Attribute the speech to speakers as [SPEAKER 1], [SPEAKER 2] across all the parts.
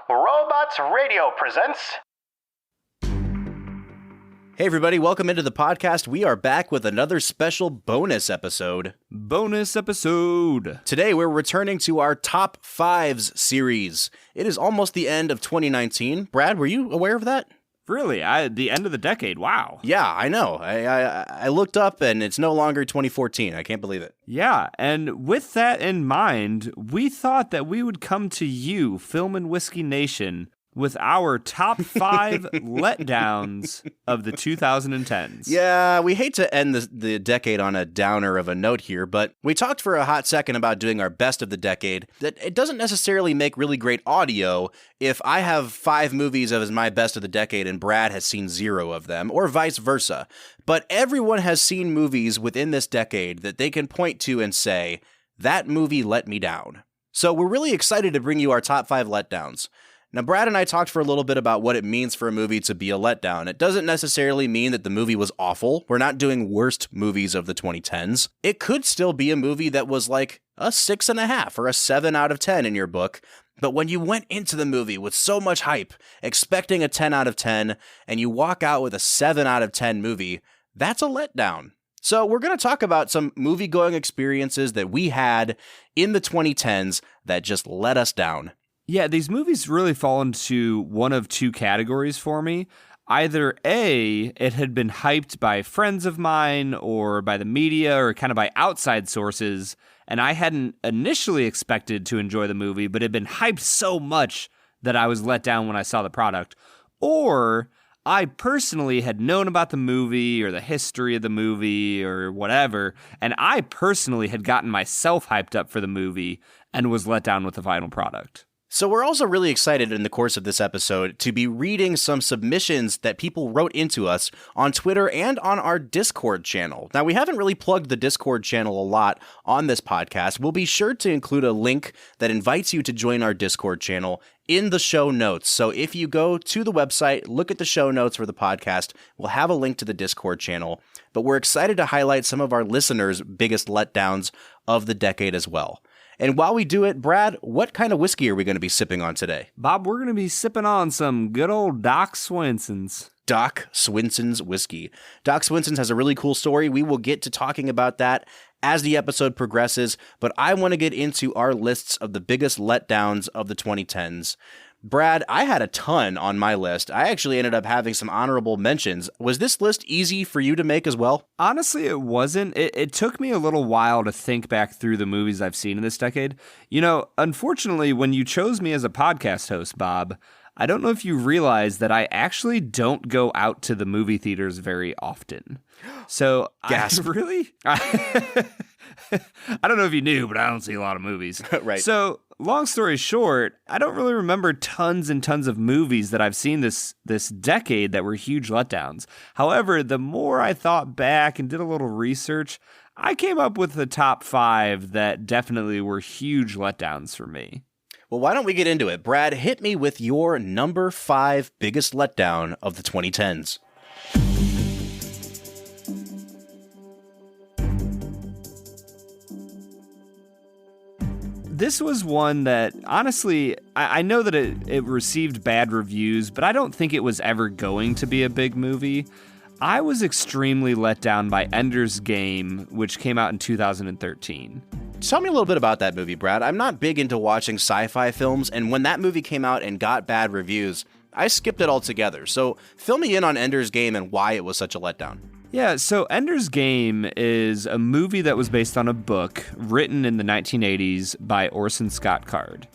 [SPEAKER 1] Robots Radio presents...
[SPEAKER 2] Hey everybody, welcome into the podcast. We are back with another special bonus episode. Today we're returning to our Top 5s series. It is almost the end of 2019. Brad, were you aware of that?
[SPEAKER 3] Really? The end of the decade. Wow.
[SPEAKER 2] Yeah, I know. I looked up and it's no longer 2014. I can't believe it.
[SPEAKER 3] Yeah, and with that in mind, we thought that we would come to you, Film and Whiskey Nation, with our top 5 letdowns of the 2010s.
[SPEAKER 2] Yeah, we hate to end the decade on a downer of a note here, but we talked for a hot second about doing our best of the decade. That it doesn't necessarily make really great audio if I have 5 movies as my best of the decade and Brad has seen 0 of them, or vice versa. But everyone has seen movies within this decade that they can point to and say, that movie let me down. So we're really excited to bring you our top 5 letdowns. Now, Brad and I talked for a little bit about what it means for a movie to be a letdown. It doesn't necessarily mean that the movie was awful. We're not doing worst movies of the 2010s. It could still be a movie that was like a 6.5 or a 7 out of 10 in your book. But when you went into the movie with so much hype, expecting a 10 out of 10, and you walk out with a 7 out of 10 movie, that's a letdown. So we're going to talk about some movie-going experiences that we had in the 2010s that just let us down.
[SPEAKER 3] Yeah, these movies really fall into one of 2 categories for me. Either A, it had been hyped by friends of mine or by the media or kind of by outside sources, and I hadn't initially expected to enjoy the movie, but it had been hyped so much that I was let down when I saw the product. Or I personally had known about the movie or the history of the movie or whatever, and I personally had gotten myself hyped up for the movie and was let down with the final product.
[SPEAKER 2] So we're also really excited in the course of this episode to be reading some submissions that people wrote into us on Twitter and on our Discord channel. Now, we haven't really plugged the Discord channel a lot on this podcast. We'll be sure to include a link that invites you to join our Discord channel in the show notes. So if you go to the website, look at the show notes for the podcast, we'll have a link to the Discord channel. But we're excited to highlight some of our listeners' biggest letdowns of the decade as well. And while we do it, Brad, what kind of whiskey are we going to be sipping on today?
[SPEAKER 3] Bob, we're going to be sipping on some good old Doc Swinson's.
[SPEAKER 2] Doc Swinson's whiskey. Doc Swinson's has a really cool story. We will get to talking about that as the episode progresses, but I want to get into our lists of the biggest letdowns of the 2010s. Brad, I had a ton on my list. I actually ended up having some honorable mentions. Was this list easy for you to make as well?
[SPEAKER 3] Honestly, it wasn't. It took me a little while to think back through the movies I've seen in this decade. You know, unfortunately, when you chose me as a podcast host, Bob, I don't know if you realize that I actually don't go out to the movie theaters very often. So,
[SPEAKER 2] Gasp.
[SPEAKER 3] I don't know if you knew, but I don't see a lot of movies.
[SPEAKER 2] Right.
[SPEAKER 3] So, long story short, I don't really remember tons and tons of movies that I've seen this decade that were huge letdowns. However, the more I thought back and did a little research, I came up with the top 5 that definitely were huge letdowns for me.
[SPEAKER 2] Well, why don't we get into it? Brad, hit me with your number 5 biggest letdown of the 2010s.
[SPEAKER 3] This was one that, honestly, I know that it received bad reviews, but I don't think it was ever going to be a big movie. I was extremely let down by Ender's Game, which came out in 2013.
[SPEAKER 2] Tell me a little bit about that movie, Brad. I'm not big into watching sci-fi films, and when that movie came out and got bad reviews, I skipped it altogether. So fill me in on Ender's Game and why it was such a letdown.
[SPEAKER 3] Yeah, so Ender's Game is a movie that was based on a book written in the 1980s by Orson Scott Card.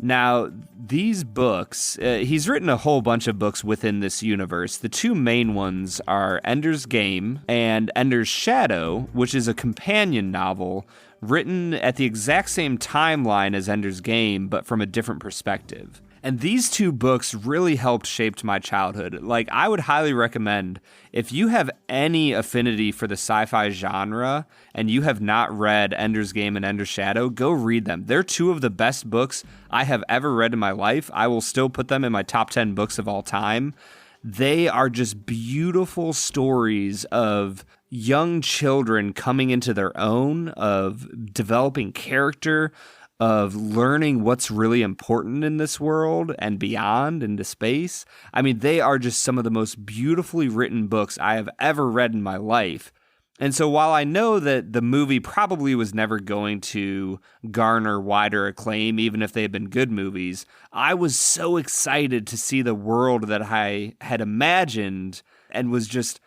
[SPEAKER 3] Now, these books, he's written a whole bunch of books within this universe. The 2 main ones are Ender's Game and Ender's Shadow, which is a companion novel written at the exact same timeline as Ender's Game, but from a different perspective. And these 2 books really helped shape my childhood. Like, I would highly recommend, if you have any affinity for the sci-fi genre and you have not read Ender's Game and Ender's Shadow, go read them. They're 2 of the best books I have ever read in my life. I will still put them in my top 10 books of all time. They are just beautiful stories of young children coming into their own, of developing character, of learning what's really important in this world and beyond into space. I mean, they are just some of the most beautifully written books I have ever read in my life. And so while I know that the movie probably was never going to garner wider acclaim, even if they had been good movies, I was so excited to see the world that I had imagined and was just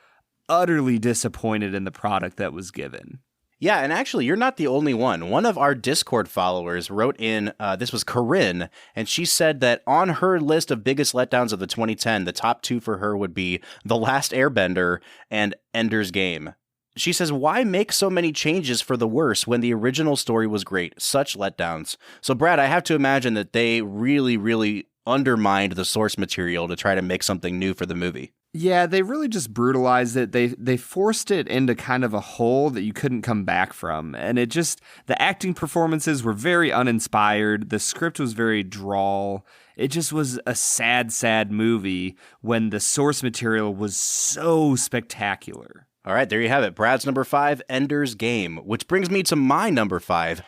[SPEAKER 3] utterly disappointed in the product that was given.
[SPEAKER 2] Yeah, and actually, you're not the only one. One of our Discord followers wrote in, this was Corinne, and she said that on her list of biggest letdowns of the 2010, the top two for her would be The Last Airbender and Ender's Game. She says, why make so many changes for the worse when the original story was great? Such letdowns. So, Brad, I have to imagine that they really, really undermined the source material to try to make something new for the movie.
[SPEAKER 3] Yeah, they really just brutalized it. They forced it into kind of a hole that you couldn't come back from. And it just, the acting performances were very uninspired. The script was very drawl. It just was a sad, sad movie when the source material was so spectacular.
[SPEAKER 2] All right, there you have it. Brad's number 5, Ender's Game, which brings me to my number 5.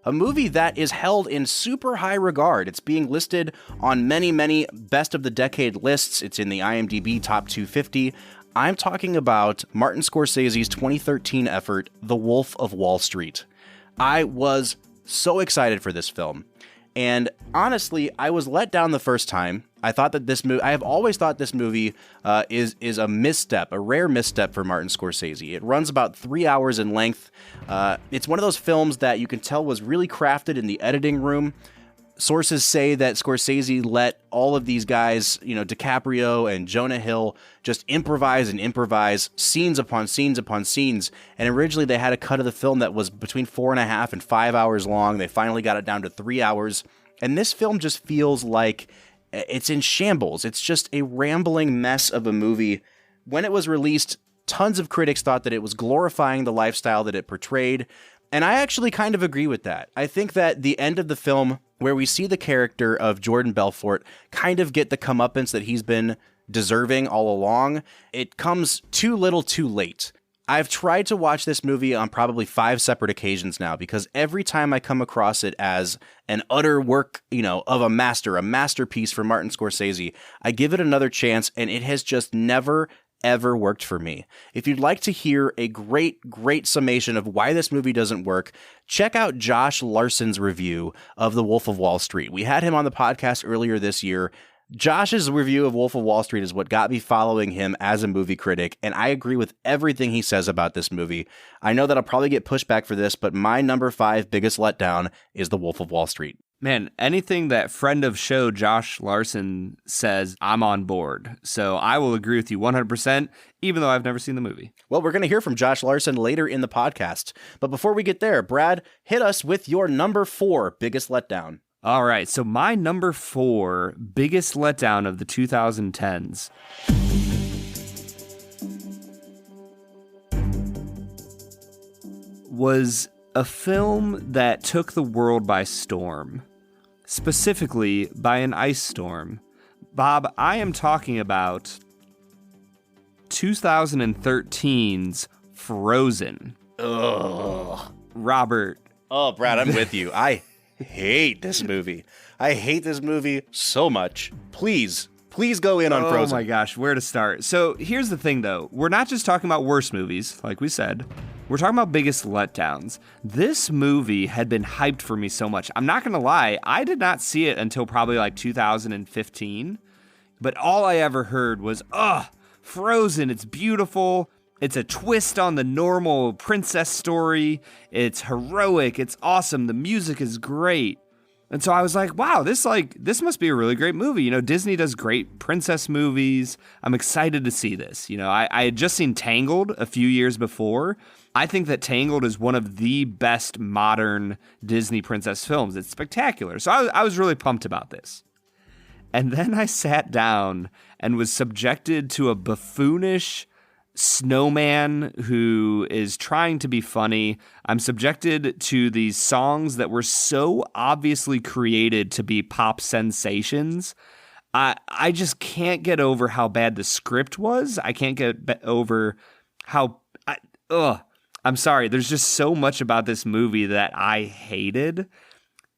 [SPEAKER 2] A movie that is held in super high regard. It's being listed on many, many best of the decade lists. It's in the IMDb top 250. I'm talking about Martin Scorsese's 2013 effort, The Wolf of Wall Street. I was so excited for this film. And honestly, I was let down the first time. I thought that this movie, I have always thought this movie is a misstep, a rare misstep for Martin Scorsese. It runs about 3 hours in length. It's one of those films that you can tell was really crafted in the editing room. Sources say that Scorsese let all of these guys, DiCaprio and Jonah Hill, just improvise and improvise, scenes upon scenes upon scenes. And originally they had a cut of the film that was between 4.5 and 5 hours long. They finally got it down to 3 hours. And this film just feels like it's in shambles. It's just a rambling mess of a movie. When it was released, tons of critics thought that it was glorifying the lifestyle that it portrayed. And I actually kind of agree with that. I think that the end of the film, where we see the character of Jordan Belfort kind of get the comeuppance that he's been deserving all along, it comes too little too late. I've tried to watch this movie on probably 5 separate occasions now, because every time I come across it as an utter work, of a masterpiece for Martin Scorsese, I give it another chance, and it has just never ever worked for me. If you'd like to hear a great summation of why this movie doesn't work, check out Josh Larson's review of The Wolf of Wall Street. We had him on the podcast earlier this year. Josh's review of Wolf of Wall Street is what got me following him as a movie critic, and I agree with everything he says about this movie. I know that I'll probably get pushback for this, but my number 5 biggest letdown is The Wolf of Wall Street.
[SPEAKER 3] Man, anything that friend of show Josh Larson says, I'm on board. So I will agree with you 100%, even though I've never seen the movie.
[SPEAKER 2] Well, we're going to hear from Josh Larson later in the podcast. But before we get there, Brad, hit us with your number 4 biggest letdown.
[SPEAKER 3] All right, so my number 4 biggest letdown of the 2010s was a film that took the world by storm. Specifically, by an ice storm. Bob, I am talking about 2013's Frozen.
[SPEAKER 2] Ugh.
[SPEAKER 3] Robert.
[SPEAKER 2] Oh, Brad, I'm with you. I hate this movie. I hate this movie so much. Please go in on Frozen.
[SPEAKER 3] Oh my gosh, where to start? So here's the thing, though. We're not just talking about worst movies, like we said. We're talking about biggest letdowns. This movie had been hyped for me so much. I'm not going to lie, I did not see it until probably like 2015. But all I ever heard was, Frozen, it's beautiful. It's a twist on the normal princess story. It's heroic. It's awesome. The music is great. And so I was like, wow, this must be a really great movie. Disney does great princess movies. I'm excited to see this. I had just seen Tangled a few years before. I think that Tangled is one of the best modern Disney princess films. It's spectacular. So I was really pumped about this. And then I sat down and was subjected to a buffoonish snowman who is trying to be funny. I'm subjected to these songs that were so obviously created to be pop sensations. I just can't get over how bad the script was. I can't get over I'm sorry. There's just so much about this movie that I hated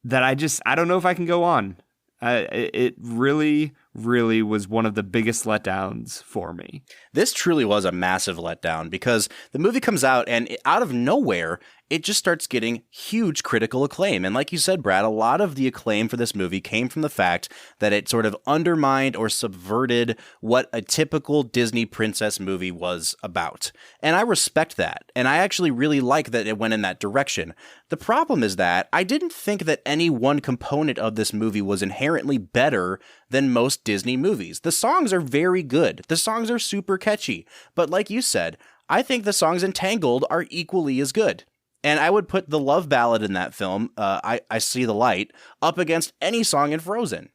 [SPEAKER 3] that I don't know if I can go on. It really, really was one of the biggest letdowns for me.
[SPEAKER 2] This truly was a massive letdown because the movie comes out and out of nowhere, it just starts getting huge critical acclaim. And like you said, Brad, a lot of the acclaim for this movie came from the fact that it sort of undermined or subverted what a typical Disney princess movie was about. And I respect that. And I actually really like that it went in that direction. The problem is that I didn't think that any one component of this movie was inherently better than most Disney movies. The songs are very good. The songs are super catchy. But like you said, I think the songs in Tangled are equally as good. And I would put the love ballad in that film, I See the Light, up against any song in Frozen.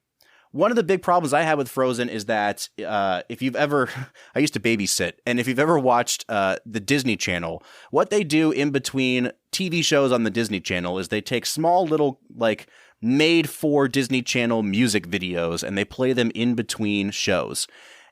[SPEAKER 2] One of the big problems I had with Frozen is that if you've ever, I used to babysit, and if you've ever watched the Disney Channel, what they do in between TV shows on the Disney Channel is they take small little, like, made for Disney Channel music videos and they play them in between shows.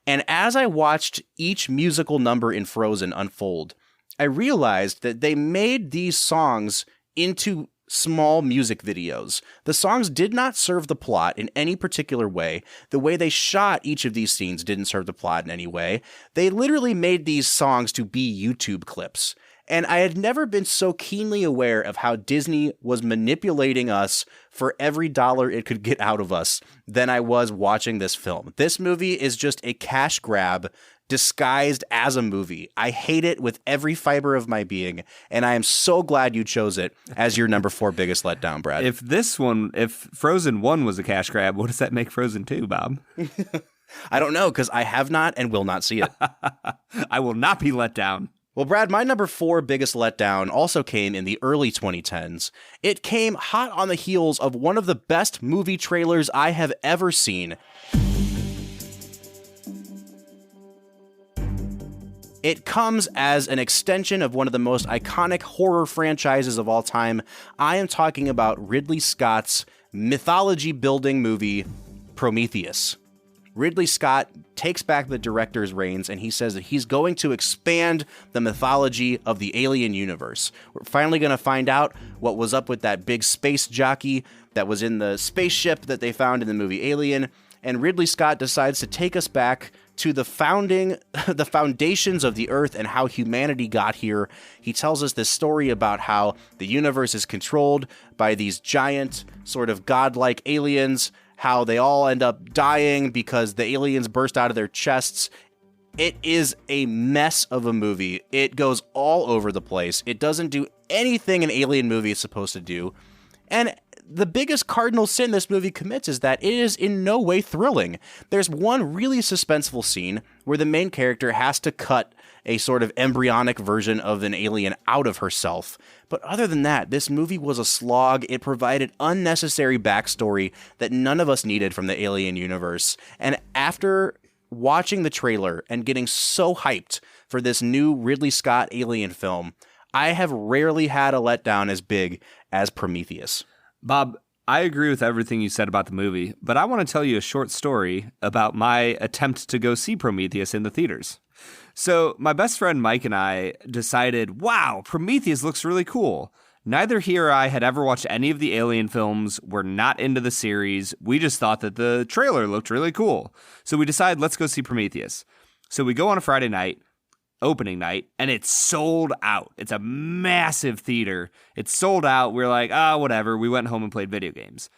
[SPEAKER 2] And as I watched each musical number in Frozen unfold, I realized that they made these songs into small music videos. The songs did not serve the plot in any particular way. The way they shot each of these scenes didn't serve the plot in any way. They literally made these songs to be YouTube clips. And I had never been so keenly aware of how Disney was manipulating us for every dollar it could get out of us than I was watching this film. This movie is just a cash grab disguised as a movie. I hate it with every fiber of my being, and I am so glad you chose it as your number 4 biggest letdown, Brad.
[SPEAKER 3] If Frozen 1 was a cash grab, what does that make Frozen 2, Bob?
[SPEAKER 2] I don't know, because I have not and will not see it.
[SPEAKER 3] I will not be let down.
[SPEAKER 2] Well, Brad, my number 4 biggest letdown also came in the early 2010s. It came hot on the heels of one of the best movie trailers I have ever seen. It comes as an extension of one of the most iconic horror franchises of all time. I am talking about Ridley Scott's mythology-building movie, Prometheus. Ridley Scott takes back the director's reins and he says that he's going to expand the mythology of the alien universe. We're finally going to find out what was up with that big space jockey that was in the spaceship that they found in the movie Alien. And Ridley Scott decides to take us back to the foundations of the Earth and how humanity got here. He tells us this story about how the universe is controlled by these giant, sort of godlike aliens, how they all end up dying because the aliens burst out of their chests. It is a mess of a movie. It goes all over the place. It doesn't do anything an alien movie is supposed to do. And the biggest cardinal sin this movie commits is that it is in no way thrilling. There's one really suspenseful scene where the main character has to cut a sort of embryonic version of an alien out of herself. But other than that, this movie was a slog. It provided unnecessary backstory that none of us needed from the alien universe. And after watching the trailer and getting so hyped for this new Ridley Scott alien film, I have rarely had a letdown as big as Prometheus.
[SPEAKER 3] Bob, I agree with everything you said about the movie, but I want to tell you a short story about my attempt to go see Prometheus in the theaters. So my best friend Mike and I decided, wow, Prometheus looks really cool. Neither he or I had ever watched any of the Alien films. We're not into the series. We just thought that the trailer looked really cool. So we decided, let's go see Prometheus. So we go on a Friday night, opening night, and it's sold out. It's a massive theater. It's sold out. We're like, whatever. We went home and played video games.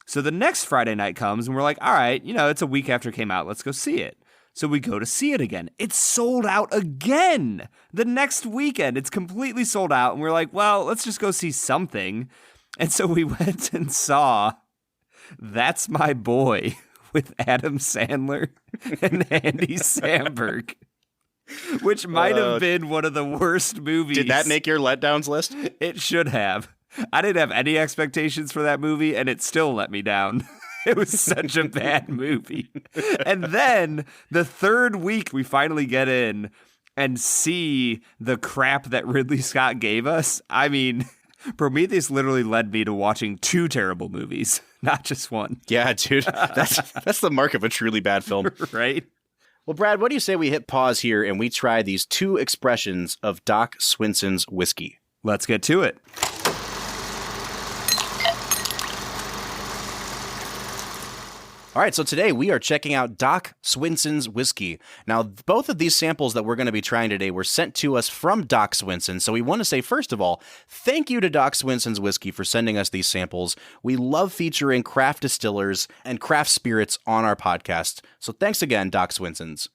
[SPEAKER 3] So the next Friday night comes, and we're like, all right, it's a week after it came out. Let's go see it. So we go to see it again. It's sold out again. The next weekend, it's completely sold out. And we're like, well, let's just go see something. And so we went and saw That's My Boy with Adam Sandler and Andy Samberg, which might have been one of the worst movies.
[SPEAKER 2] Did that make your letdowns list?
[SPEAKER 3] It should have. I didn't have any expectations for that movie, and it still let me down. It was such a bad movie. And then the third week, we finally get in and see the crap that Ridley Scott gave us. I mean, Prometheus literally led me to watching 2 terrible movies, not just one.
[SPEAKER 2] Yeah, dude. That's the mark of a truly bad film.
[SPEAKER 3] Right?
[SPEAKER 2] Well, Brad, what do you say we hit pause here and we try these 2 expressions of Doc Swinson's whiskey?
[SPEAKER 3] Let's get to it.
[SPEAKER 2] All right, so today we are checking out Doc Swinson's whiskey. Now, both of these samples that we're going to be trying today were sent to us from Doc Swinson, so we want to say, first of all, thank you to Doc Swinson's whiskey for sending us these samples. We love featuring craft distillers and craft spirits on our podcast, so thanks again, Doc Swinson's.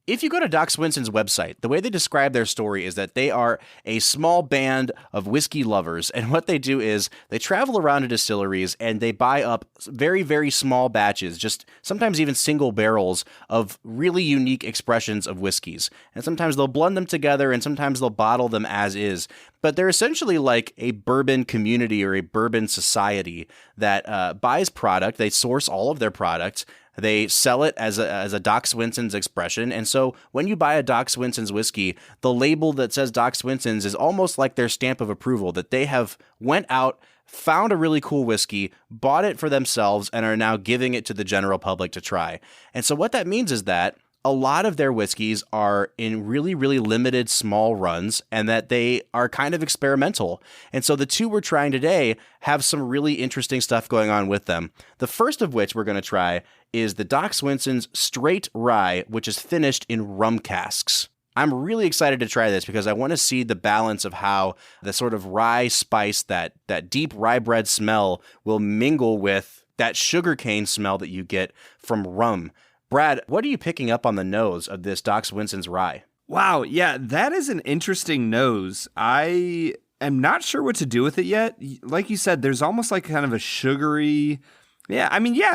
[SPEAKER 2] If you go to Doc Swinson's website, the way they describe their story is that they are a small band of whiskey lovers, and what they do is they travel around to distilleries and they buy up very, very small batches, just sometimes even single barrels of really unique expressions of whiskeys. And sometimes they'll blend them together and sometimes they'll bottle them as is. But they're essentially like a bourbon community or a bourbon society that buys product. They source all of their product. They sell it as a Doc Swinson's expression. And so when you buy a Doc Swinson's whiskey, the label that says Doc Swinson's is almost like their stamp of approval that they have went out, found a really cool whiskey, bought it for themselves, and are now giving it to the general public to try. And so what that means is that a lot of their whiskeys are in really, really limited small runs and that they are kind of experimental. And so the 2 we're trying today have some really interesting stuff going on with them. The first of which we're going to try is the Doc Swinson's Straight Rye, which is finished in rum casks. I'm really excited to try this because I want to see the balance of how the sort of rye spice, that deep rye bread smell will mingle with that sugarcane smell that you get from rum. Brad, what are you picking up on the nose of this Doc Swinson's rye?
[SPEAKER 3] Wow, yeah, that is an interesting nose. I am not sure what to do with it yet. Like you said, there's almost like kind of a sugary,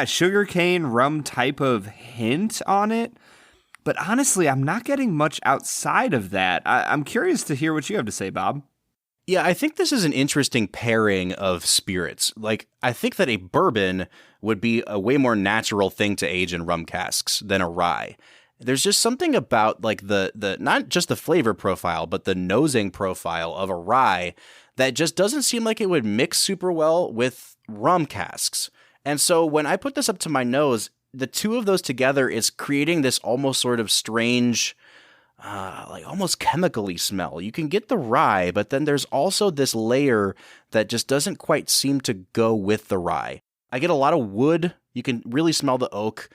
[SPEAKER 3] sugarcane rum type of hint on it. But honestly, I'm not getting much outside of that. I'm curious to hear what you have to say, Bob.
[SPEAKER 2] Yeah, I think this is an interesting pairing of spirits. Like, I think that a bourbon would be a way more natural thing to age in rum casks than a rye. There's just something about like the not just the flavor profile, but the nosing profile of a rye that just doesn't seem like it would mix super well with rum casks. And so when I put this up to my nose, the 2 of those together is creating this almost sort of strange, like almost chemically smell. You can get the rye, but then there's also this layer that just doesn't quite seem to go with the rye. I get a lot of wood. You can really smell the oak,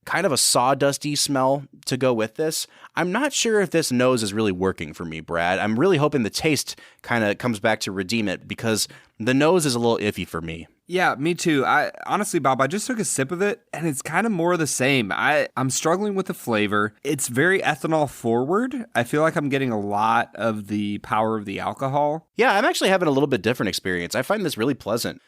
[SPEAKER 2] kind of a sawdusty smell to go with this. I'm not sure if this nose is really working for me, Brad. I'm really hoping the taste kind of comes back to redeem it because the nose is a little iffy for me.
[SPEAKER 3] Yeah, me too. Honestly, Bob, I just took a sip of it, and it's kind of more of the same. I'm struggling with the flavor. It's very ethanol forward. I feel like I'm getting a lot of the power of the alcohol.
[SPEAKER 2] Yeah, I'm actually having a little bit different experience. I find this really pleasant,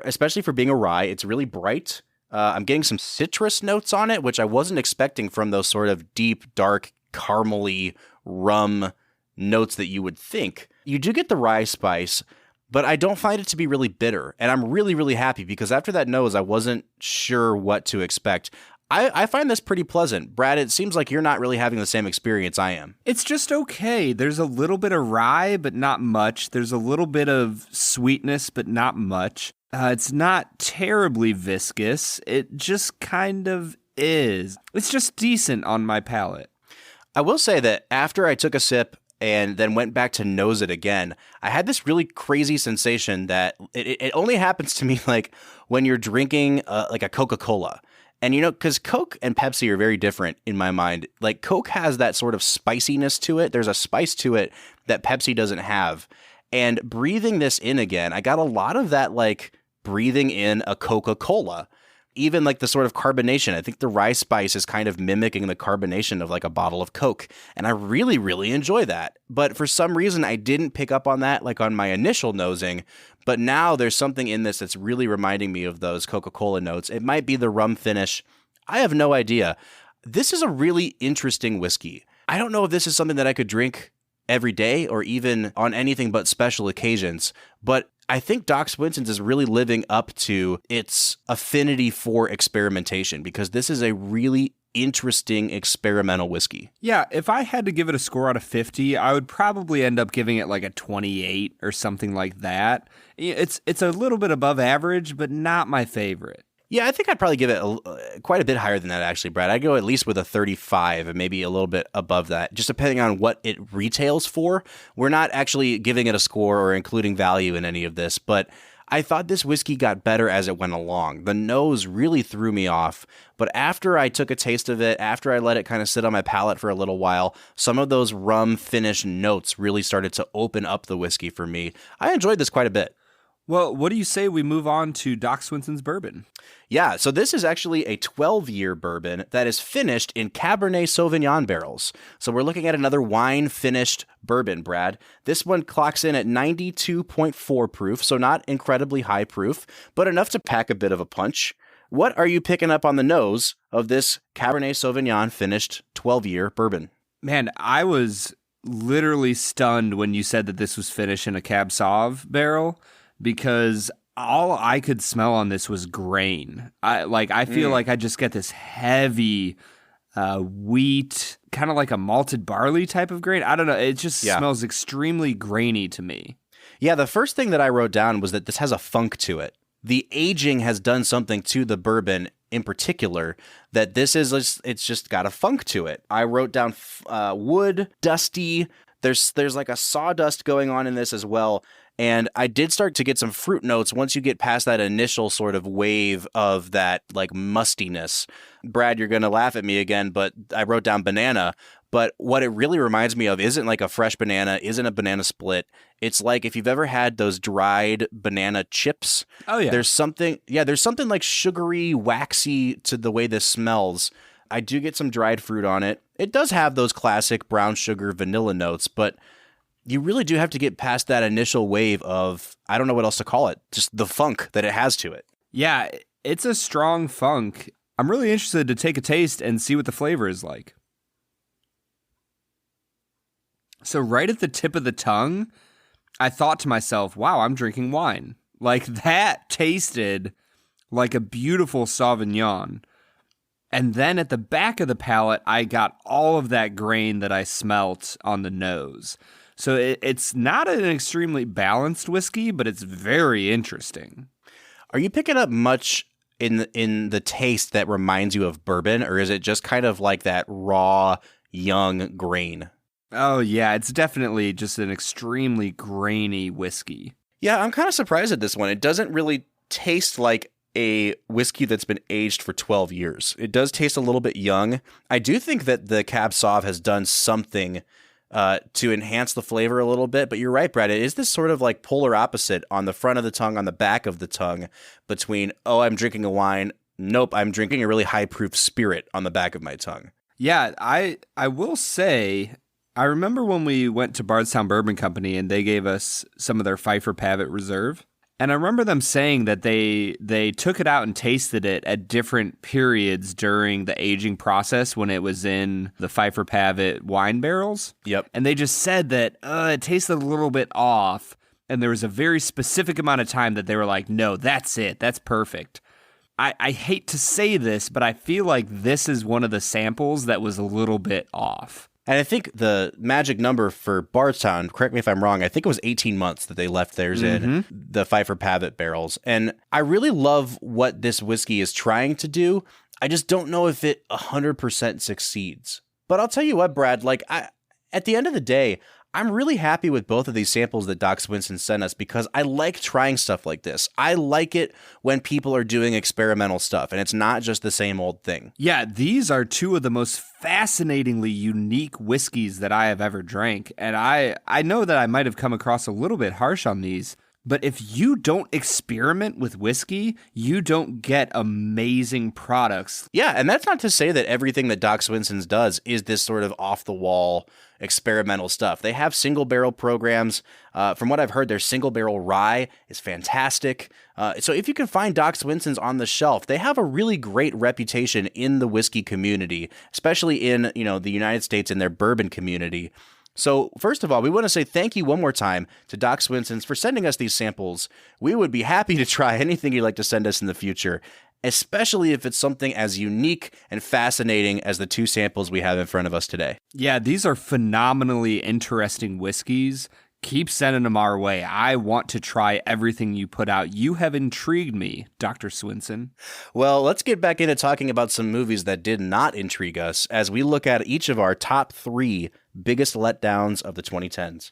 [SPEAKER 2] especially for being a rye. It's really bright. I'm getting some citrus notes on it, which I wasn't expecting from those sort of deep, dark, caramely rum notes that you would think. You do get the rye spice, but I don't find it to be really bitter. And I'm really, really happy because after that nose, I wasn't sure what to expect. I find this pretty pleasant. Brad, it seems like you're not really having the same experience I am.
[SPEAKER 3] It's just okay. There's a little bit of rye, but not much. There's a little bit of sweetness, but not much. It's not terribly viscous. It just kind of is. It's just decent on my palate.
[SPEAKER 2] I will say that after I took a sip and then went back to nose it again, I had this really crazy sensation that it only happens to me like when you're drinking like a Coca-Cola. And, you know, because Coke and Pepsi are very different in my mind. Like, Coke has that sort of spiciness to it. There's a spice to it that Pepsi doesn't have. And breathing this in again, I got a lot of that, like, breathing in a Coca-Cola. Even, like, the sort of carbonation. I think the rye spice is kind of mimicking the carbonation of, like, a bottle of Coke. And I really, really enjoy that. But for some reason, I didn't pick up on that, like, on my initial nosing. But now there's something in this that's really reminding me of those Coca-Cola notes. It might be the rum finish. I have no idea. This is a really interesting whiskey. I don't know if this is something that I could drink every day or even on anything but special occasions. But I think Doc Swinson's is really living up to its affinity for experimentation because this is a really interesting experimental whiskey.
[SPEAKER 3] Yeah, if I had to give it a score out of 50, I would probably end up giving it like a 28 or something like that. It's a little bit above average, but not my favorite.
[SPEAKER 2] Yeah, I think I'd probably give it quite a bit higher than that, actually, Brad. I'd go at least with a 35 and maybe a little bit above that, just depending on what it retails for. We're not actually giving it a score or including value in any of this, but I thought this whiskey got better as it went along. The nose really threw me off, but after I took a taste of it, after I let it kind of sit on my palate for a little while, some of those rum finish notes really started to open up the whiskey for me. I enjoyed this quite a bit.
[SPEAKER 3] Well, what do you say we move on to Doc Swinson's bourbon?
[SPEAKER 2] Yeah, so this is actually a 12-year bourbon that is finished in Cabernet Sauvignon barrels. So we're looking at another wine-finished bourbon, Brad. This one clocks in at 92.4 proof, so not incredibly high proof, but enough to pack a bit of a punch. What are you picking up on the nose of this Cabernet Sauvignon finished 12-year bourbon?
[SPEAKER 3] Man, I was literally stunned when you said that this was finished in a Cab Sauv barrel, because all I could smell on this was grain. I feel like I just get this heavy wheat, kind of like a malted barley type of grain. I don't know. It just smells extremely grainy to me.
[SPEAKER 2] Yeah, the first thing that I wrote down was that this has a funk to it. The aging has done something to the bourbon in particular, that it's just got a funk to it. I wrote down wood, dusty. There's like a sawdust going on in this as well. And I did start to get some fruit notes once you get past that initial sort of wave of that like mustiness. Brad, you're going to laugh at me again, but I wrote down banana. But what it really reminds me of isn't like a fresh banana, isn't a banana split. It's like if you've ever had those dried banana chips.
[SPEAKER 3] Oh, yeah.
[SPEAKER 2] There's something like sugary, waxy to the way this smells. I do get some dried fruit on it. It does have those classic brown sugar vanilla notes, but you really do have to get past that initial wave of, I don't know what else to call it, just the funk that it has to it.
[SPEAKER 3] Yeah, it's a strong funk. I'm really interested to take a taste and see what the flavor is like. So right at the tip of the tongue, I thought to myself, wow, I'm drinking wine. Like, that tasted like a beautiful Sauvignon. And then at the back of the palate, I got all of that grain that I smelt on the nose. So it's not an extremely balanced whiskey, but it's very interesting.
[SPEAKER 2] Are you picking up much in the taste that reminds you of bourbon, or is it just kind of like that raw, young grain?
[SPEAKER 3] Oh, yeah, it's definitely just an extremely grainy whiskey.
[SPEAKER 2] Yeah, I'm kind of surprised at this one. It doesn't really taste like a whiskey that's been aged for 12 years. It does taste a little bit young. I do think that the Cab Sauv has done something to enhance the flavor a little bit, but you're right, Brad. It is this sort of like polar opposite on the front of the tongue, on the back of the tongue, between, oh, I'm drinking a wine. Nope, I'm drinking a really high proof spirit on the back of my tongue.
[SPEAKER 3] Yeah, I will say, I remember when we went to Bardstown Bourbon Company and they gave us some of their Pfeiffer Pavitt Reserve. And I remember them saying that they took it out and tasted it at different periods during the aging process when it was in the Pfeiffer Pavitt wine barrels.
[SPEAKER 2] Yep.
[SPEAKER 3] And they just said that it tasted a little bit off. And there was a very specific amount of time that they were like, no, that's it. That's perfect. I hate to say this, but I feel like this is one of the samples that was a little bit off.
[SPEAKER 2] And I think the magic number for Bardstown, correct me if I'm wrong, I think it was 18 months that they left theirs in, the Pfeiffer Pavitt barrels. And I really love what this whiskey is trying to do. I just don't know if it 100% succeeds. But I'll tell you what, Brad, at the end of the day, I'm really happy with both of these samples that Doc Swinson sent us because I like trying stuff like this. I like it when people are doing experimental stuff and it's not just the same old thing.
[SPEAKER 3] Yeah, these are two of the most fascinatingly unique whiskeys that I have ever drank. And I know that I might have come across a little bit harsh on these, but if you don't experiment with whiskey, you don't get amazing products.
[SPEAKER 2] Yeah, and that's not to say that everything that Doc Swinson's does is this sort of off-the-wall experimental stuff. They have single barrel programs. From what I've heard, their single barrel rye is fantastic. So if you can find Doc Swinson's on the shelf, they have a really great reputation in the whiskey community, especially in, the United States in their bourbon community. So first of all, we want to say thank you one more time to Doc Swinson's for sending us these samples. We would be happy to try anything you'd like to send us in the future, especially if it's something as unique and fascinating as the two samples we have in front of us today.
[SPEAKER 3] Yeah, these are phenomenally interesting whiskeys. Keep sending them our way. I want to try everything you put out. You have intrigued me, Dr. Swinson.
[SPEAKER 2] Well, let's get back into talking about some movies that did not intrigue us as we look at each of our top 3 biggest letdowns of the 2010s.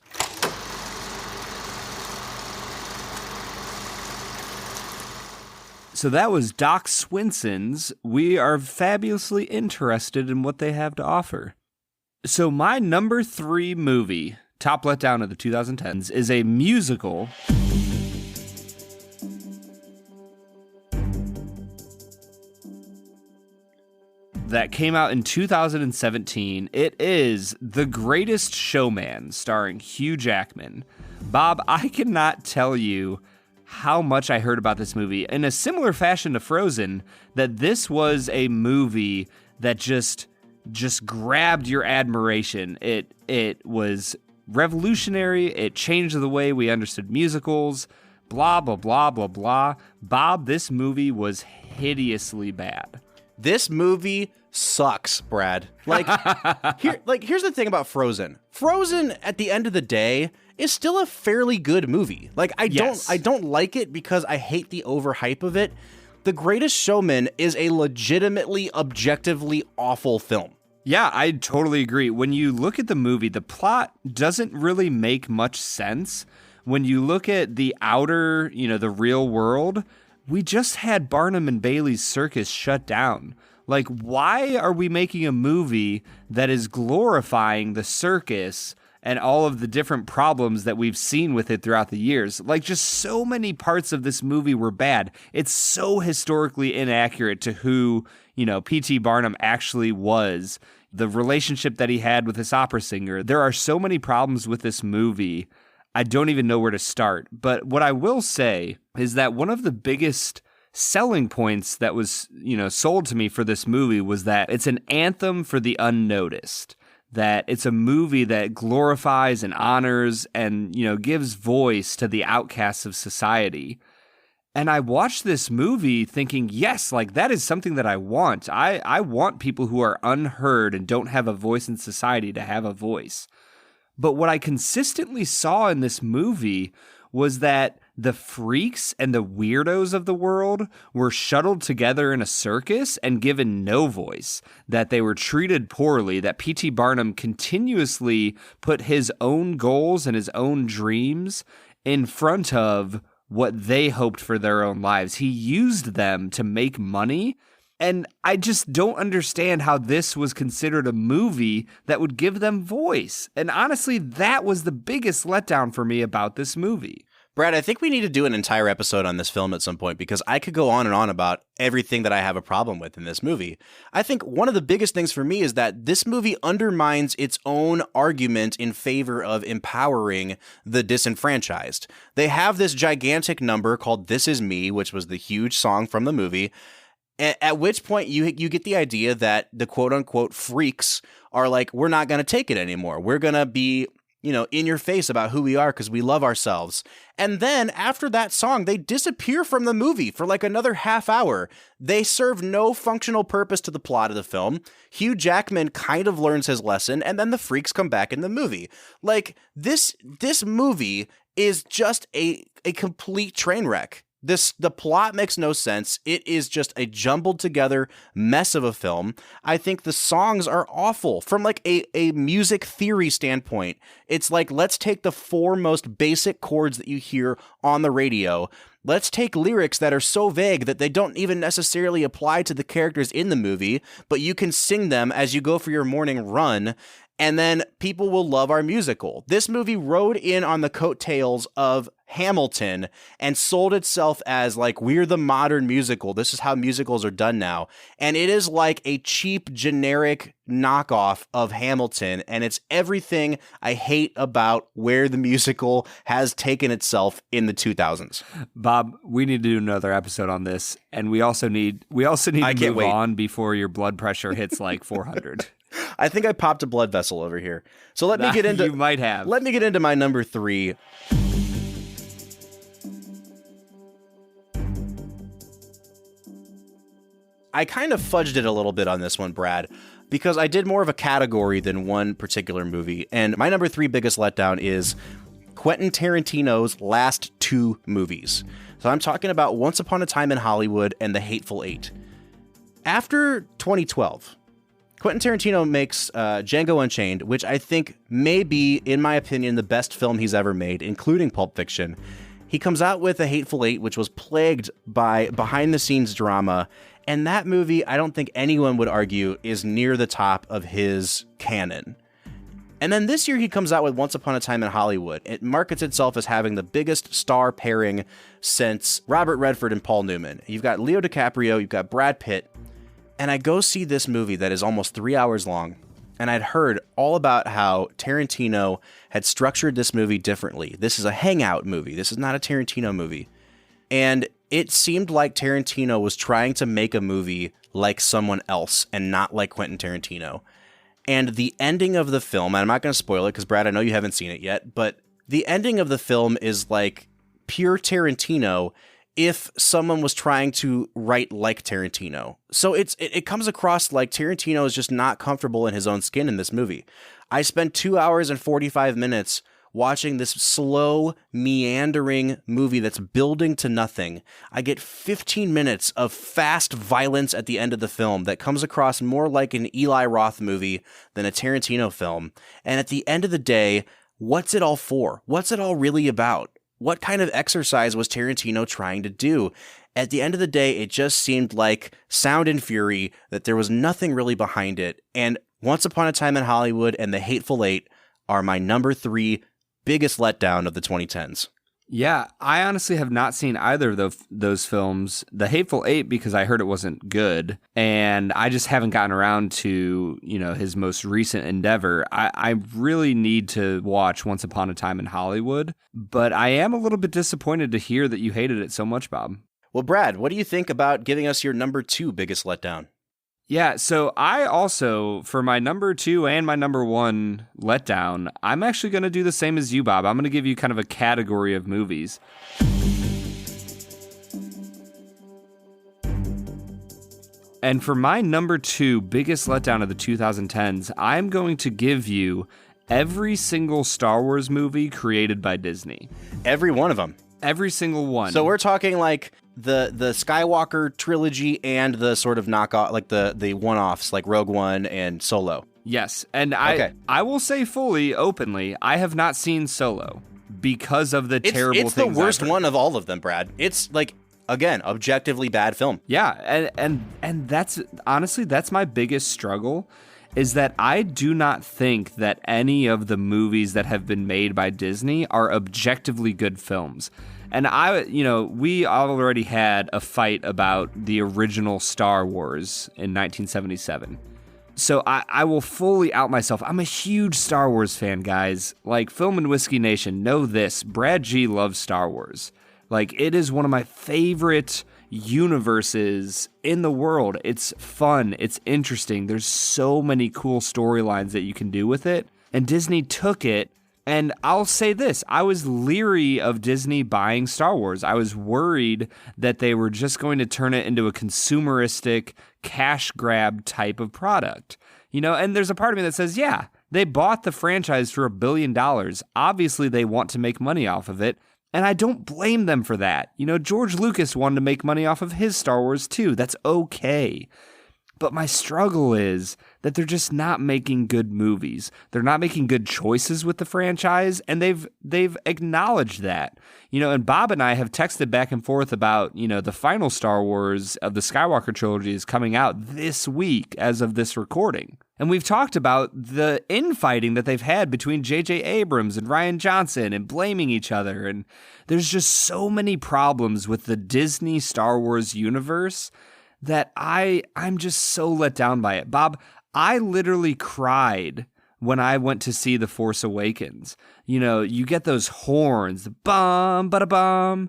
[SPEAKER 3] So that was Doc Swinson's. We are fabulously interested in what they have to offer. So my number 3 movie, top letdown of the 2010s, is a musical that came out in 2017. It is The Greatest Showman, starring Hugh Jackman. Bob, I cannot tell you how much I heard about this movie. In a similar fashion to Frozen, that this was a movie that just grabbed your admiration. It was revolutionary. It changed the way we understood musicals. Blah, blah, blah, blah, blah. Bob, this movie was hideously bad.
[SPEAKER 2] This movie sucks, Brad. Here's the thing about Frozen. Frozen, at the end of the day, is still a fairly good movie. I don't like it because I hate the overhype of it. The Greatest Showman is a legitimately, objectively awful film.
[SPEAKER 3] Yeah, I totally agree. When you look at the movie, the plot doesn't really make much sense. When you look at the outer, the real world, we just had Barnum and Bailey's circus shut down. Why are we making a movie that is glorifying the circus and all of the different problems that we've seen with it throughout the years? Just so many parts of this movie were bad. It's so historically inaccurate to who, P.T. Barnum actually was, the relationship that he had with this opera singer. There are so many problems with this movie. I don't even know where to start. But what I will say is that one of the biggest selling points that was, sold to me for this movie was that it's an anthem for the unnoticed. That it's a movie that glorifies and honors and, gives voice to the outcasts of society. And I watched this movie thinking, yes, that is something that I want. I want people who are unheard and don't have a voice in society to have a voice. But what I consistently saw in this movie was that the freaks and the weirdos of the world were shuttled together in a circus and given no voice, that they were treated poorly, that P.T. Barnum continuously put his own goals and his own dreams in front of what they hoped for their own lives. He used them to make money. And I just don't understand how this was considered a movie that would give them voice. And honestly, that was the biggest letdown for me about this movie.
[SPEAKER 2] Brad, I think we need to do an entire episode on this film at some point because I could go on and on about everything that I have a problem with in this movie. I think one of the biggest things for me is that this movie undermines its own argument in favor of empowering the disenfranchised. They have this gigantic number called This Is Me, which was the huge song from the movie. At which point you get the idea that the quote unquote freaks are we're not going to take it anymore. We're going to be, in your face about who we are because we love ourselves. And then after that song, they disappear from the movie for another half hour. They serve no functional purpose to the plot of the film. Hugh Jackman kind of learns his lesson, and then the freaks come back in the movie. This movie is just a complete train wreck. The plot makes no sense. It is just a jumbled together mess of a film. I think the songs are awful from a music theory standpoint. It's let's take the 4 most basic chords that you hear on the radio. Let's take lyrics that are so vague that they don't even necessarily apply to the characters in the movie, but you can sing them as you go for your morning run. And then people will love our musical. This movie rode in on the coattails of Hamilton and sold itself as we're the modern musical. This is how musicals are done now. And it is a cheap, generic knockoff of Hamilton. And it's everything I hate about where the musical has taken itself in the 2000s.
[SPEAKER 3] Bob, we need to do another episode on this. And we also need to move on before your blood pressure hits 400.
[SPEAKER 2] I think I popped a blood vessel over here. So let me get into
[SPEAKER 3] You might have.
[SPEAKER 2] Let me get into my number 3. I kind of fudged it a little bit on this one, Brad, because I did more of a category than one particular movie. And my number 3 biggest letdown is Quentin Tarantino's last two movies. So I'm talking about Once Upon a Time in Hollywood and The Hateful Eight. After 2012, Quentin Tarantino makes Django Unchained, which I think may be, in my opinion, the best film he's ever made, including Pulp Fiction. He comes out with The Hateful Eight, which was plagued by behind-the-scenes drama, and that movie, I don't think anyone would argue, is near the top of his canon. And then this year he comes out with Once Upon a Time in Hollywood. It markets itself as having the biggest star pairing since Robert Redford and Paul Newman. You've got Leo DiCaprio, you've got Brad Pitt, and I go see this movie that is almost 3 hours long, and I'd heard all about how Tarantino had structured this movie differently. This is a hangout movie. This is not a Tarantino movie. And it seemed like Tarantino was trying to make a movie like someone else and not like Quentin Tarantino. And the ending of the film, and I'm not going to spoil it because, Brad, I know you haven't seen it yet, but the ending of the film is like pure Tarantino if someone was trying to write like Tarantino. So it comes across like Tarantino is just not comfortable in his own skin in this movie. I spent 2 hours and 45 minutes watching this slow, meandering movie that's building to nothing. I get 15 minutes of fast violence at the end of the film that comes across more like an Eli Roth movie than a Tarantino film. And at the end of the day, what's it all for? What's it all really about? What kind of exercise was Tarantino trying to do? At the end of the day, it just seemed like Sound and Fury, that there was nothing really behind it. And Once Upon a Time in Hollywood and The Hateful Eight are my number 3 biggest letdown of the 2010s.
[SPEAKER 3] Yeah, I honestly have not seen either of those films. The Hateful Eight, because I heard it wasn't good, and I just haven't gotten around to, his most recent endeavor. I really need to watch Once Upon a Time in Hollywood, but I am a little bit disappointed to hear that you hated it so much, Bob.
[SPEAKER 2] Well, Brad, what do you think about giving us your number 2 biggest letdown?
[SPEAKER 3] Yeah, so I also, for my number 2 and my number 1 letdown, I'm actually going to do the same as you, Bob. I'm going to give you kind of a category of movies. And for my number 2 biggest letdown of the 2010s, I'm going to give you every single Star Wars movie created by Disney.
[SPEAKER 2] Every one of them.
[SPEAKER 3] Every single one.
[SPEAKER 2] So we're talking like the Skywalker trilogy and the sort of knockoff, like the one-offs like Rogue One and Solo.
[SPEAKER 3] Yes, and I will say fully, openly, I have not seen Solo because of the terrible things.
[SPEAKER 2] It's the worst one of all of them, Brad. It's like, again, objectively bad film.
[SPEAKER 3] Yeah, and that's honestly, that's my biggest struggle, is that I do not think that any of the movies that have been made by Disney are objectively good films. And we already had a fight about the original Star Wars in 1977. So I will fully out myself. I'm a huge Star Wars fan, guys. Like, Film and Whiskey Nation, know this. Brad G loves Star Wars. Like, it is one of my favorite universes in the world. It's fun. It's interesting. There's so many cool storylines that you can do with it. And Disney took it. And I'll say this, I was leery of Disney buying Star Wars. I was worried that they were just going to turn it into a consumeristic cash grab type of product. And there's a part of me that says, yeah, they bought the franchise for $1 billion. Obviously, they want to make money off of it. And I don't blame them for that. George Lucas wanted to make money off of his Star Wars too. That's okay. But my struggle is that they're just not making good movies. They're not making good choices with the franchise, and they've acknowledged that. And Bob and I have texted back and forth about, the final Star Wars of the Skywalker trilogy is coming out this week as of this recording. And we've talked about the infighting that they've had between J.J. Abrams and Rian Johnson and blaming each other. And there's just so many problems with the Disney Star Wars universe that I'm just so let down by it. Bob, I literally cried when I went to see The Force Awakens. You get those horns, the bum, bada bum,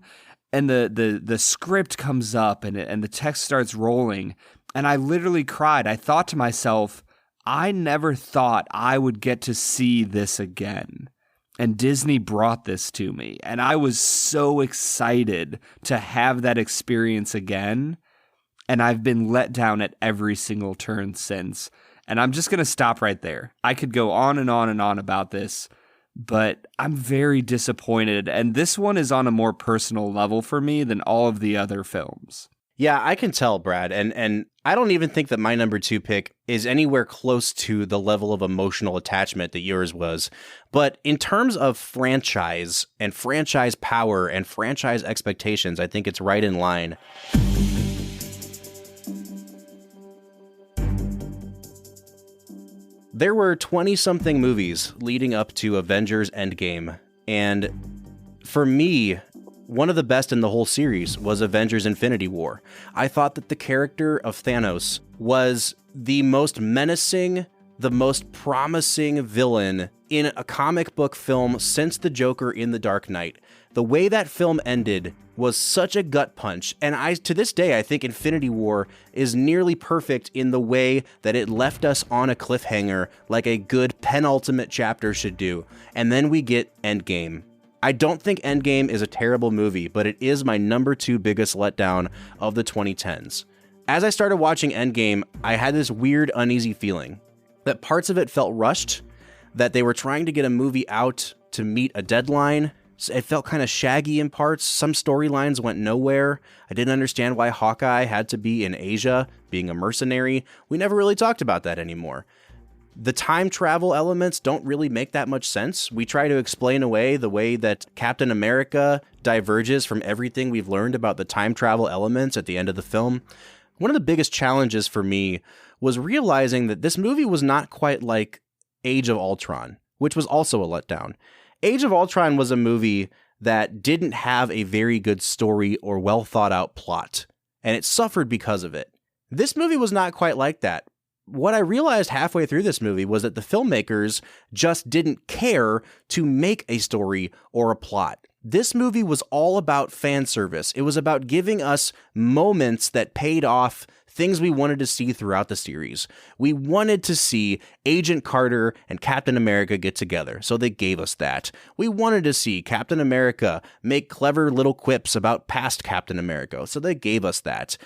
[SPEAKER 3] and the script comes up and the text starts rolling, and I literally cried. I thought to myself, I never thought I would get to see this again. And Disney brought this to me, and I was so excited to have that experience again. And I've been let down at every single turn since. And I'm just going to stop right there. I could go on and on and on about this, but I'm very disappointed. And this one is on a more personal level for me than all of the other films.
[SPEAKER 2] Yeah, I can tell, Brad. And I don't even think that my number 2 pick is anywhere close to the level of emotional attachment that yours was. But in terms of franchise and franchise power and franchise expectations, I think it's right in line. There were 20-something movies leading up to Avengers Endgame, and for me, one of the best in the whole series was Avengers Infinity War. I thought that the character of Thanos was the most menacing, the most promising villain in a comic book film since the Joker in The Dark Knight. The way that film ended was such a gut punch, and to this day, I think Infinity War is nearly perfect in the way that it left us on a cliffhanger like a good penultimate chapter should do, and then we get Endgame. I don't think Endgame is a terrible movie, but it is my number 2 biggest letdown of the 2010s. As I started watching Endgame, I had this weird, uneasy feeling that parts of it felt rushed, that they were trying to get a movie out to meet a deadline. It felt kind of shaggy in parts. Some storylines went nowhere. I didn't understand why Hawkeye had to be in Asia, being a mercenary. We never really talked about that anymore. The time travel elements don't really make that much sense. We try to explain away the way that Captain America diverges from everything we've learned about the time travel elements at the end of the film. One of the biggest challenges for me was realizing that this movie was not quite like Age of Ultron, which was also a letdown. Age of Ultron was a movie that didn't have a very good story or well thought out plot, and it suffered because of it. This movie was not quite like that. What I realized halfway through this movie was that the filmmakers just didn't care to make a story or a plot. This movie was all about fan service. It was about giving us moments that paid off, things we wanted to see throughout the series. We wanted to see Agent Carter and Captain America get together, so they gave us that. We wanted to see Captain America make clever little quips about past Captain America, so they gave us that.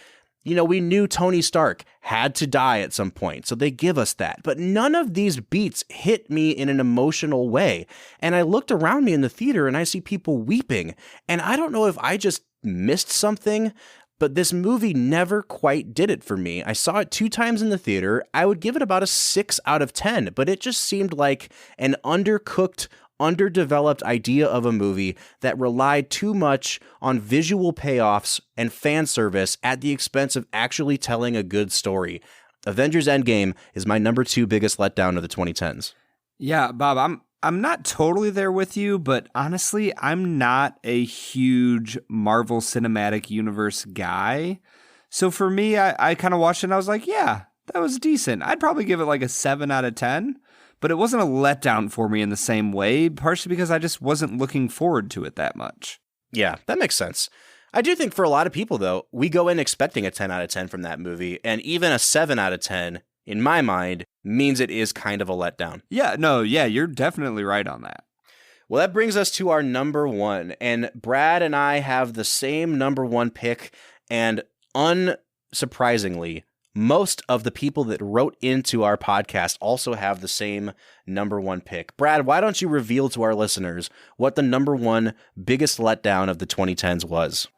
[SPEAKER 2] You know, we knew Tony Stark had to die at some point, so they give us that. But none of these beats hit me in an emotional way. And I looked around me in the theater and I see people weeping. And I don't know if I just missed something, but this movie never quite did it for me. I saw it 2 times in the theater. I would give it about a 6 out of 10, but it just seemed like an undercooked, underdeveloped idea of a movie that relied too much on visual payoffs and fan service at the expense of actually telling a good story. Avengers Endgame is my number 2 biggest letdown of the 2010s.
[SPEAKER 3] Yeah, Bob, I'm not totally there with you, but honestly, I'm not a huge Marvel Cinematic Universe guy. So for me, I kind of watched it and I was like, yeah, that was decent. I'd probably give it like a 7 out of 10. But it wasn't a letdown for me in the same way, partially because I just wasn't looking forward to it that much.
[SPEAKER 2] Yeah, that makes sense. I do think for a lot of people, though, we go in expecting a 10 out of 10 from that movie, and even a 7 out of 10, in my mind, means it is kind of a letdown.
[SPEAKER 3] Yeah, you're definitely right on that.
[SPEAKER 2] Well, that brings us to our number 1, and Brad and I have the same number 1 pick, and unsurprisingly, most of the people that wrote into our podcast also have the same number 1 pick. Brad, why don't you reveal to our listeners what the number 1 biggest letdown of the 2010s was?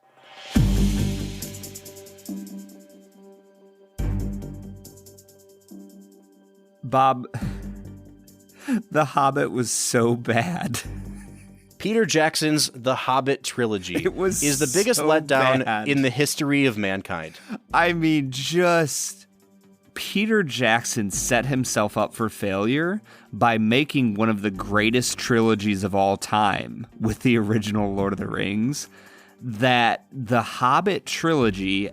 [SPEAKER 3] Bob, The Hobbit was so bad.
[SPEAKER 2] Peter Jackson's The Hobbit trilogy is the biggest letdown
[SPEAKER 3] bad
[SPEAKER 2] in the history of mankind.
[SPEAKER 3] I mean, just Peter Jackson set himself up for failure by making one of the greatest trilogies of all time with the original Lord of the Rings. That the Hobbit trilogy,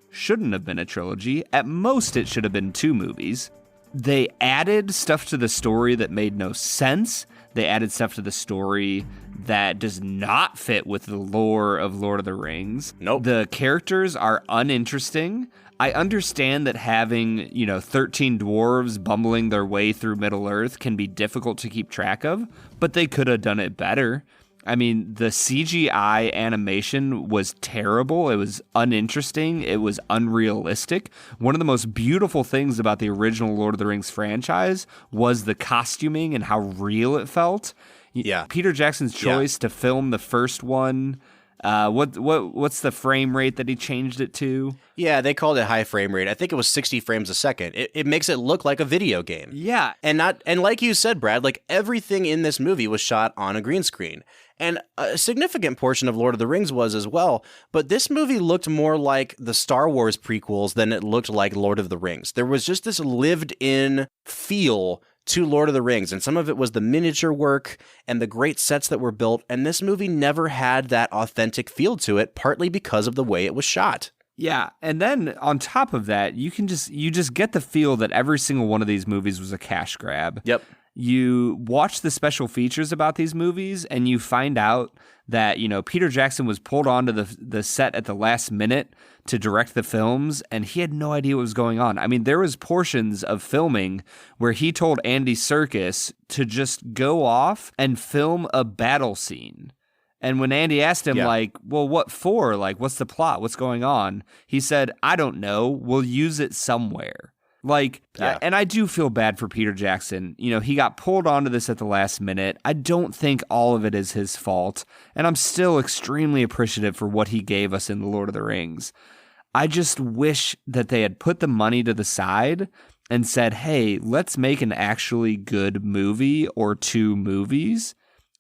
[SPEAKER 3] shouldn't have been a trilogy. At most, it should have been 2 movies. They added stuff to the story that made no sense. They added stuff to the story that does not fit with the lore of Lord of the Rings.
[SPEAKER 2] Nope.
[SPEAKER 3] The characters are uninteresting. I understand that having, 13 dwarves bumbling their way through Middle-earth can be difficult to keep track of, but they could have done it better. I mean, the CGI animation was terrible. It was uninteresting. It was unrealistic. One of the most beautiful things about the original Lord of the Rings franchise was the costuming and how real it felt.
[SPEAKER 2] Yeah.
[SPEAKER 3] Peter Jackson's choice to film the first one. What's the frame rate that he changed it to?
[SPEAKER 2] Yeah, they called it high frame rate. I think it was 60 frames a second. It makes it look like a video game.
[SPEAKER 3] Yeah.
[SPEAKER 2] And like you said, Brad, like everything in this movie was shot on a green screen. And a significant portion of Lord of the Rings was as well, but this movie looked more like the Star Wars prequels than it looked like Lord of the Rings. There was just this lived-in feel to Lord of the Rings, and some of it was the miniature work and the great sets that were built, and this movie never had that authentic feel to it, partly because of the way it was shot.
[SPEAKER 3] Yeah, and then on top of that, you just get the feel that every single one of these movies was a cash grab.
[SPEAKER 2] Yep.
[SPEAKER 3] You watch the special features about these movies, and you find out that, Peter Jackson was pulled onto the set at the last minute to direct the films, and he had no idea what was going on. I mean, there was portions of filming where he told Andy Serkis to just go off and film a battle scene. And when Andy asked him, well, what for? Like, what's the plot? What's going on? He said, I don't know. We'll use it somewhere. And I do feel bad for Peter Jackson. He got pulled onto this at the last minute. I don't think all of it is his fault. And I'm still extremely appreciative for what he gave us in The Lord of the Rings. I just wish that they had put the money to the side and said, hey, let's make an actually good movie or two movies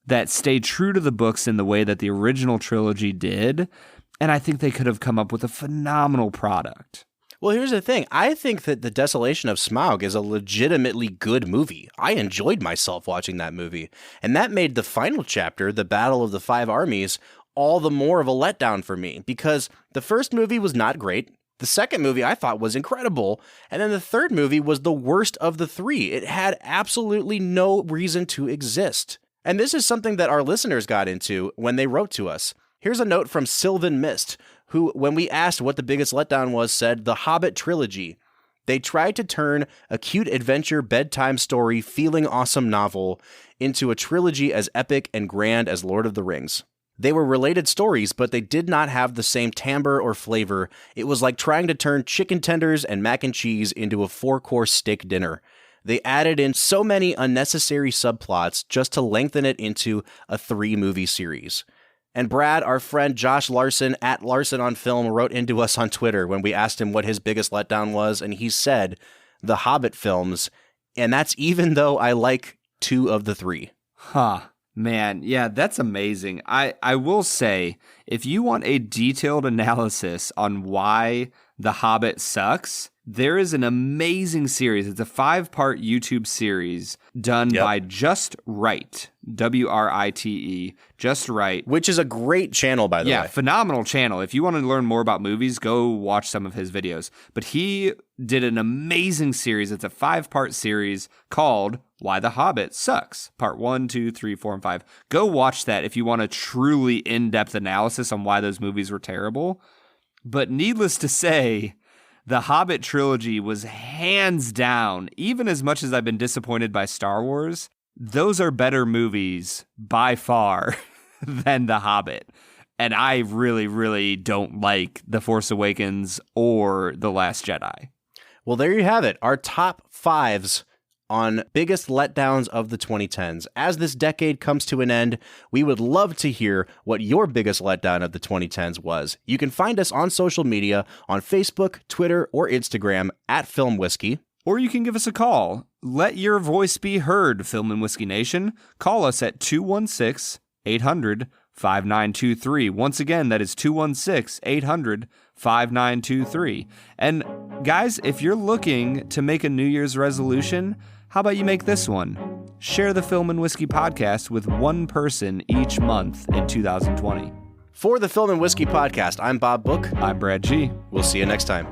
[SPEAKER 3] that stay true to the books in the way that the original trilogy did. And I think they could have come up with a phenomenal product.
[SPEAKER 2] Well, here's the thing. I think that The Desolation of Smaug is a legitimately good movie. I enjoyed myself watching that movie. And that made the final chapter, The Battle of the Five Armies, all the more of a letdown for me, because the first movie was not great. The second movie I thought was incredible. And then the third movie was the worst of the three. It had absolutely no reason to exist. And this is something that our listeners got into when they wrote to us. Here's a note from Sylvan Mist, who, when we asked what the biggest letdown was, said The Hobbit trilogy. They tried to turn a cute adventure bedtime story feeling awesome novel into a trilogy as epic and grand as Lord of the Rings. They were related stories, but they did not have the same timbre or flavor. It was like trying to turn chicken tenders and mac and cheese into a 4-course steak dinner. They added in so many unnecessary subplots just to lengthen it into a 3-movie series. And Brad, our friend Josh Larson at Larson on Film, wrote into us on Twitter when we asked him what his biggest letdown was, and he said the Hobbit films, and that's even though I like 2 of the 3.
[SPEAKER 3] Huh. Man, yeah, that's amazing. I will say, if you want a detailed analysis on why The Hobbit sucks, there is an amazing series. It's a 5-part YouTube series done by Just Right, WRITE, Just Right.
[SPEAKER 2] Which is a great channel, by the way.
[SPEAKER 3] Yeah, phenomenal channel. If you want to learn more about movies, go watch some of his videos. But he did an amazing series. It's a 5-part series called Why the Hobbit Sucks. Part 1, 2, 3, 4, and 5. Go watch that if you want a truly in-depth analysis on why those movies were terrible. But needless to say, the Hobbit trilogy was hands down, even as much as I've been disappointed by Star Wars, those are better movies by far than The Hobbit. And I really, really don't like The Force Awakens or The Last Jedi.
[SPEAKER 2] Well, there you have it. Our top 5s on biggest letdowns of the 2010s. As this decade comes to an end, we would love to hear what your biggest letdown of the 2010s was. You can find us on social media on Facebook, Twitter, or Instagram at Film Whiskey.
[SPEAKER 3] Or you can give us a call. Let your voice be heard, Film and Whiskey Nation. Call us at 216-800-5923. Once again, that is 216-800-5923. And guys, if you're looking to make a New Year's resolution, how about you make this one? Share the Film and Whiskey podcast with one person each month in 2020.
[SPEAKER 2] For the Film and Whiskey podcast, I'm Bob Book.
[SPEAKER 3] I'm Brad G.
[SPEAKER 2] We'll see you next time.